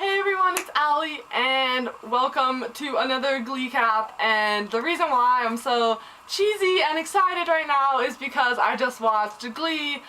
Hey everyone, it's Allie, and welcome to another Glee Cap. And the reason why I'm so cheesy and excited right now is because I just watched Glee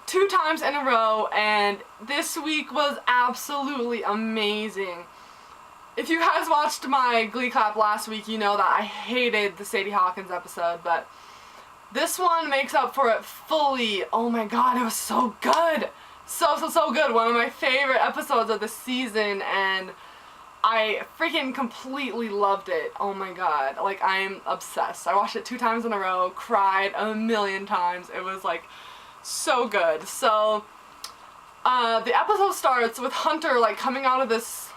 2 times in a row, and this week was absolutely amazing. If you guys watched my Glee Cap last week, you know that I hated the Sadie Hawkins episode, but this one makes up for it fully. Oh my god, it was so good! So good. One of my favorite episodes of the season, and I freaking completely loved it. Oh my god. Like, I'm obsessed. I watched it 2 times in a row, cried a million times. It was like so good. So the episode starts with Hunter like coming out of this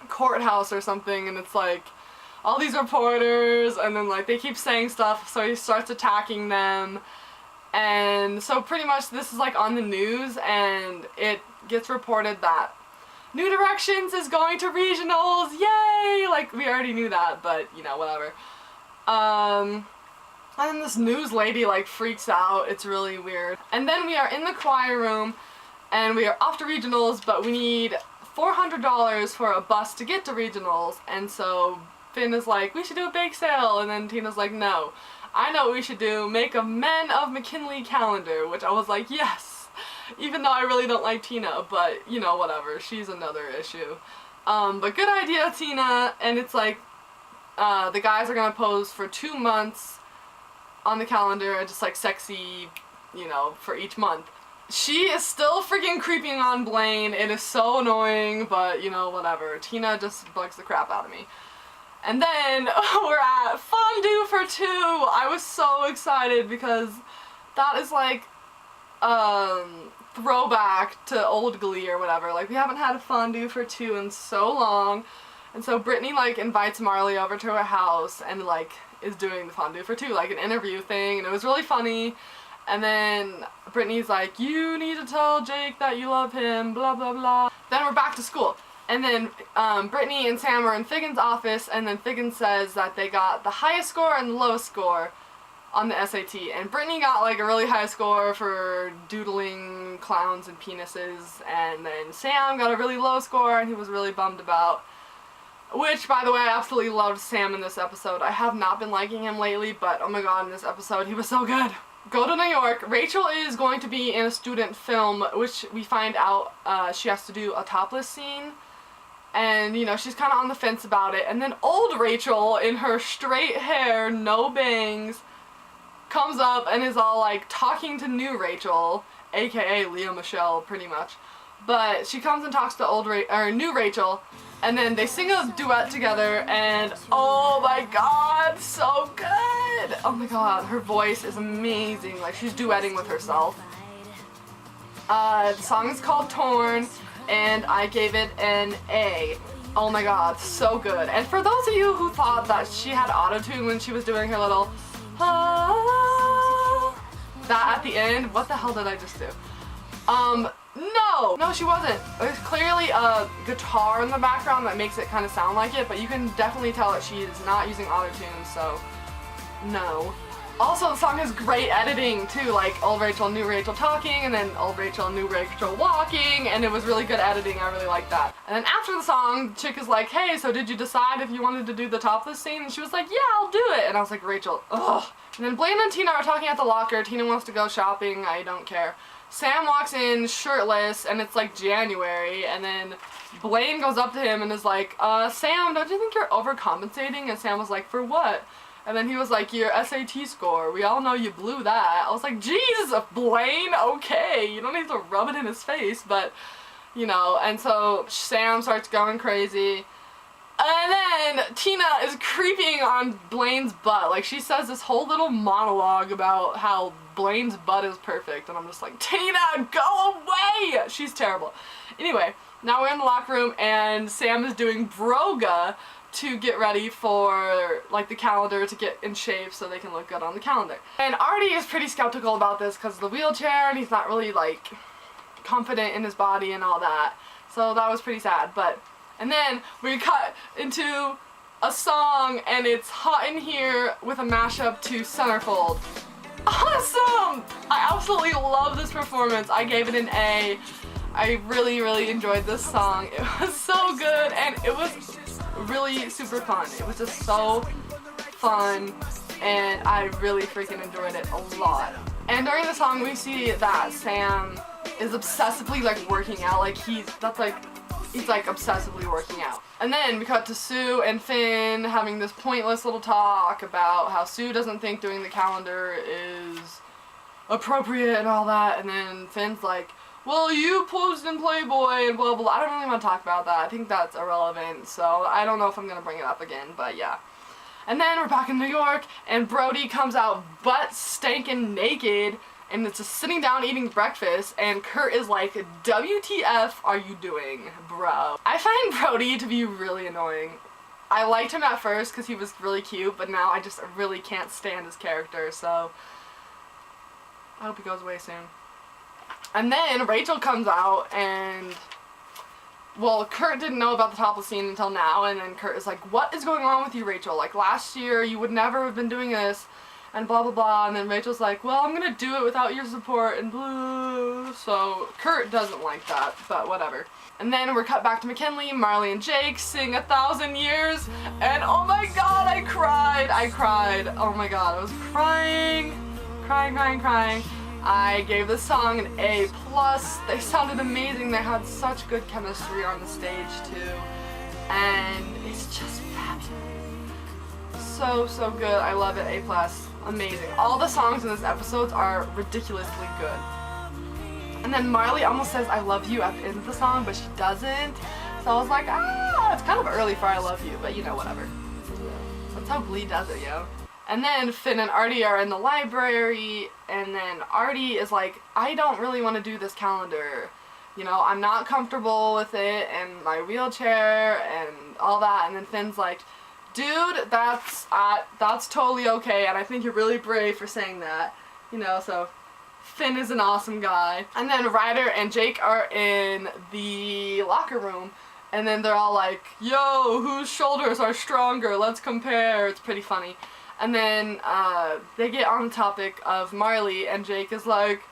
courthouse or something, and it's like all these reporters, and then like they keep saying stuff, so he starts attacking them. And so pretty much this is like on the news, and it gets reported that New Directions is going to regionals, yay! Like, we already knew that, but you know, whatever. And then this news lady like freaks out. It's really weird. And then we are in the choir room, and we are off to regionals, but we need $400 for a bus to get to regionals. And so Finn is like, we should do a bake sale, and then Tina's like, no. I know what we should do, make a Men of McKinley calendar, which I was like, yes! Even though I really don't like Tina, but, you know, whatever, she's another issue. But good idea, Tina, and it's like, the guys are gonna pose for 2 months on the calendar, just like sexy, you know, for each month. She is still freaking creeping on Blaine, it is so annoying, but, you know, whatever. Tina just bugs the crap out of me. And then we're at fondue for 2. I was so excited because that is like throwback to old Glee or whatever. Like, we haven't had a fondue for 2 in so long. And so Brittany like invites Marley over to her house and like is doing the fondue for 2, like an interview thing, and it was really funny. And then Brittany's like, you need to tell Jake that you love him, blah blah blah. Then we're back to school. And then Brittany and Sam are in Figgins' office, and then Figgins says that they got the highest score and the lowest score on the SAT. And Brittany got like a really high score for doodling clowns and penises, and then Sam got a really low score, and he was really bummed about. Which, by the way, I absolutely loved Sam in this episode. I have not been liking him lately, but oh my god, in this episode he was so good. Go to New York. Rachel is going to be in a student film, which we find out she has to do a topless scene. And, you know, she's kind of on the fence about it. And then old Rachel, in her straight hair, no bangs, comes up and is all, like, talking to new Rachel, aka Leah Michelle, pretty much. But she comes and talks to new Rachel, and then they sing a duet together, and oh my god, so good! Oh my god, her voice is amazing. Like, she's duetting with herself. The song is called Torn, and I gave it an A. Oh my god, so good. And for those of you who thought that she had auto-tune when she was doing her little that at the end, what the hell did I just do? No, she wasn't. There's clearly a guitar in the background that makes it kind of sound like it, but you can definitely tell that she is not using auto-tune, so no. Also, the song has great editing too, like old Rachel, new Rachel talking, and then old Rachel, new Rachel walking, and it was really good editing. I really liked that. And then after the song, Chick is like, hey, so did you decide if you wanted to do the topless scene? And she was like, yeah, I'll do it. And I was like, Rachel, ugh. And then Blaine and Tina are talking at the locker. Tina wants to go shopping. I don't care. Sam walks in shirtless, and it's like January, and then Blaine goes up to him and is like, Sam, don't you think you're overcompensating? And Sam was like, for what? And then he was like, your SAT score, we all know you blew that. I was like, Jesus, Blaine, okay, you don't need to rub it in his face, but, you know. And so Sam starts going crazy. And then Tina is creeping on Blaine's butt. Like, she says this whole little monologue about how Blaine's butt is perfect, and I'm just like, Tina, go away! She's terrible. Anyway, now we're in the locker room, and Sam is doing broga to get ready for, like, the calendar to get in shape so they can look good on the calendar. And Artie is pretty skeptical about this because of the wheelchair, and he's not really, like, confident in his body and all that. So that was pretty sad, but... And then we cut into a song, and it's Hot in Here with a mashup to Centerfold. Awesome! I absolutely love this performance. I gave it an A. I really, really enjoyed this song. It was so it was really super fun. It was just so fun, and I really freaking enjoyed it a lot. And during the song we see that Sam is obsessively like working out, like he's like obsessively working out. And then we cut to Sue and Finn having this pointless little talk about how Sue doesn't think doing the calendar is appropriate and all that, and then Finn's like, well, you posed in Playboy and blah blah blah. I don't really want to talk about that. I think that's irrelevant, so I don't know if I'm gonna bring it up again, but yeah. And then we're back in New York, and Brody comes out butt stankin' naked, and it's just sitting down eating breakfast, and Kurt is like, WTF are you doing, bro? I find Brody to be really annoying. I liked him at first because he was really cute, but now I just really can't stand his character, so I hope he goes away soon. And then Rachel comes out, and well, Kurt didn't know about the topless scene until now, and then Kurt is like, what is going on with you, Rachel? Like, last year you would never have been doing this, and blah blah blah. And then Rachel's like, well, I'm gonna do it without your support, and blah. So Kurt doesn't like that, but whatever. And then we're cut back to McKinley. Marley and Jake sing 1,000 Years, and oh my god, I cried. Oh my god, I was crying. I gave this song an A+. They sounded amazing. They had such good chemistry on the stage too, and it's just fabulous. So good. I love it. A+. Amazing. All the songs in this episode are ridiculously good. And then Marley almost says I love you at the end of the song, but she doesn't. So I was like, it's kind of early for I love you, but you know, whatever. That's how Glee does it, yo. And then Finn and Artie are in the library, and then Artie is like, I don't really want to do this calendar. You know, I'm not comfortable with it, and my wheelchair, and all that. And then Finn's like, dude, that's totally okay, and I think you're really brave for saying that. You know, so Finn is an awesome guy. And then Ryder and Jake are in the locker room, and then they're all like, yo, whose shoulders are stronger? Let's compare. It's pretty funny. And then they get on the topic of Marley, and Jake is like,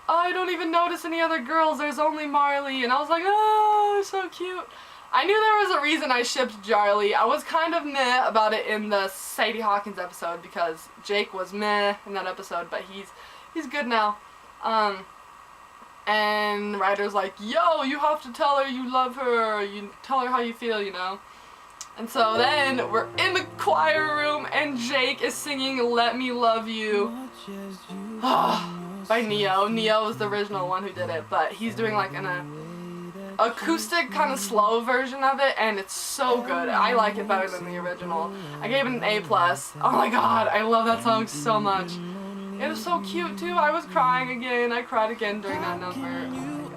I don't even notice any other girls, there's only Marley. And I was like, oh, so cute. I knew there was a reason I shipped Charlie. I was kind of meh about it in the Sadie Hawkins episode because Jake was meh in that episode, but he's good now. And Ryder's like, yo, you have to tell her you love her, you tell her how you feel, you know. And so then we're in the choir room, and Jake is singing Let Me Love You by Neo. Neo is the original one who did it, but he's doing like an acoustic kind of slow version of it, and it's so good. I like it better than the original. I gave it an A+. Oh my god, I love that song so much. It was so cute too. I was crying again. I cried again during that number.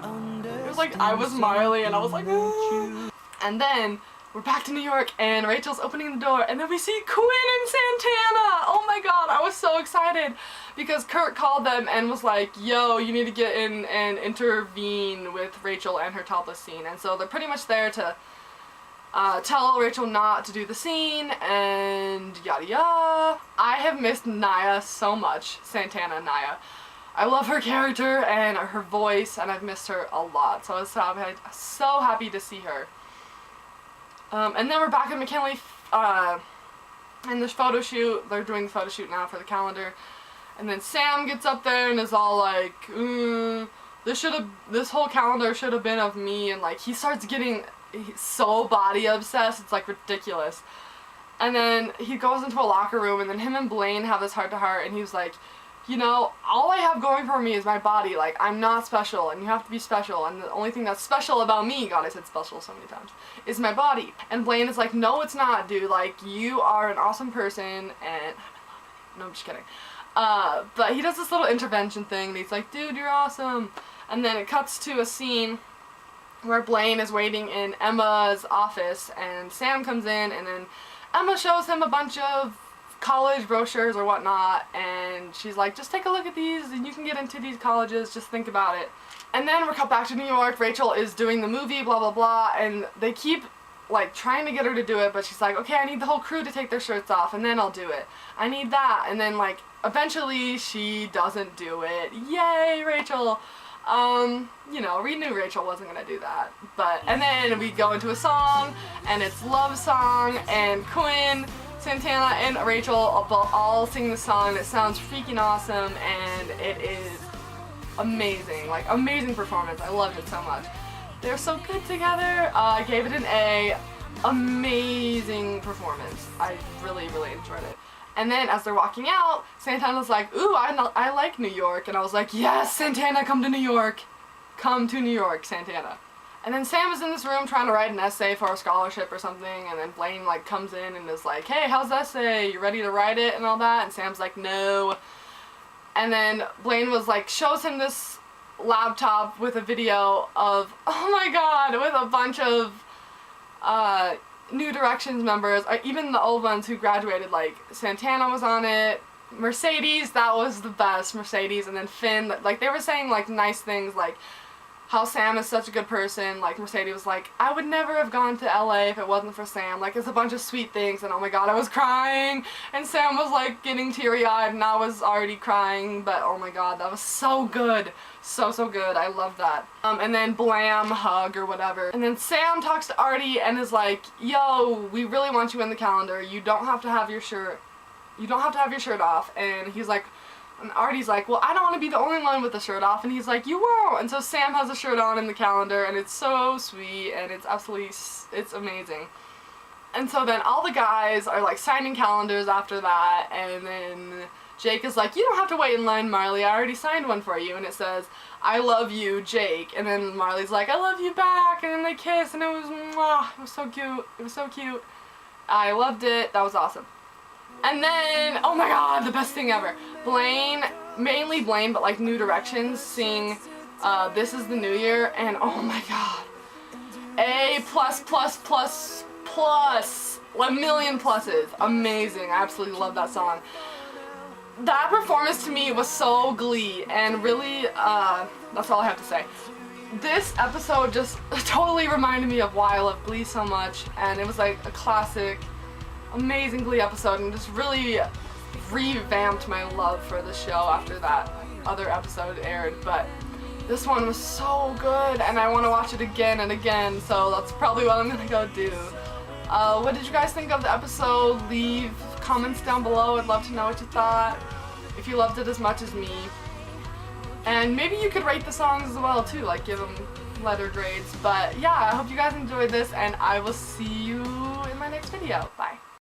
Oh my god. It was like I was Marley, and I was like, ah. And then we're back to New York, and Rachel's opening the door, and then we see Quinn and Santana! Oh my god, I was so excited because Kurt called them and was like, yo, you need to get in and intervene with Rachel and her topless scene. And so they're pretty much there to tell Rachel not to do the scene, and yada yada. I have missed Naya so much, Santana Naya. I love her character and her voice, and I've missed her a lot, so I was so happy to see her. And then we're back at McKinley in this photo shoot. They're doing the photo shoot now for the calendar. And then Sam gets up there and is all like, this whole calendar should have been of me. And like he starts getting so body obsessed, it's like ridiculous. And then he goes into a locker room, and then him and Blaine have this heart-to-heart, and he was like, you know, all I have going for me is my body. Like, I'm not special, and you have to be special, and the only thing that's special about me, God, I said special so many times, is my body. And Blaine is like, no, it's not, dude. Like, you are an awesome person, and I'm in love with you. No, I'm just kidding. But he does this little intervention thing, and he's like, dude, you're awesome. And then it cuts to a scene where Blaine is waiting in Emma's office, and Sam comes in, and then Emma shows him a bunch of college brochures or whatnot, and she's like, just take a look at these and you can get into these colleges, just think about it. And then we're cut back to New York. Rachel is doing the movie, blah blah blah, and they keep like trying to get her to do it, but she's like, okay, I need the whole crew to take their shirts off and then I'll do it. I need that. And then like eventually she doesn't do it. Yay, Rachel. You know, we knew Rachel wasn't gonna do that. And then we go into a song, and it's Love Song, and Quinn, Santana, and Rachel all sing the song. It sounds freaking awesome, and it is amazing. Like, amazing performance. I loved it so much. They're so good together. I gave it an A. Amazing performance. I really, really enjoyed it. And then as they're walking out, Santana's like, ooh, I like New York. And I was like, yes, Santana, come to New York. Come to New York, Santana. And then Sam is in this room trying to write an essay for a scholarship or something, and then Blaine like comes in and is like, hey, how's the essay? You ready to write it and all that? And Sam's like, no. And then Blaine was like, shows him this laptop with a video of, oh my god, with a bunch of New Directions members, even the old ones who graduated, like Santana was on it, Mercedes, that was the best, Mercedes, and then Finn, like they were saying like nice things like how Sam is such a good person. Like Mercedes was like, I would never have gone to LA if it wasn't for Sam. Like it's a bunch of sweet things, and oh my god, I was crying, and Sam was like getting teary-eyed, and I was already crying, but oh my god, that was so good. So good. I love that. And then blam, hug or whatever. And then Sam talks to Artie and is like, yo, we really want you in the calendar. You don't have to have your shirt. You don't have to have your shirt off. And he's like, and Artie's like, well, I don't want to be the only one with the shirt off. And he's like, you won't. And so Sam has a shirt on in the calendar, and it's so sweet, and it's absolutely, it's amazing. And so then all the guys are like signing calendars after that, and then Jake is like, you don't have to wait in line, Marley, I already signed one for you, and it says, I love you, Jake, and then Marley's like, I love you back, and then they kiss, and it was, mwah, it was so cute, it was so cute. I loved it, that was awesome. And then, oh my god, the best thing ever, Blaine, mainly Blaine, but like New Directions, sing This Is the New Year, and oh my god, A++++, a million pluses, amazing, I absolutely love that song. That performance to me was so Glee, and really, that's all I have to say. This episode just totally reminded me of why I love Glee so much, and it was like a classic, amazing Glee episode, and just really revamped my love for the show after that other episode aired. But this one was so good, and I want to watch it again and again, so that's probably what I'm gonna go do. What did you guys think of the episode? Leave comments down below. I'd love to know what you thought, if you loved it as much as me. And maybe you could rate the songs as well too, like give them letter grades. But yeah, I hope you guys enjoyed this, and I will see you in my next video. Bye.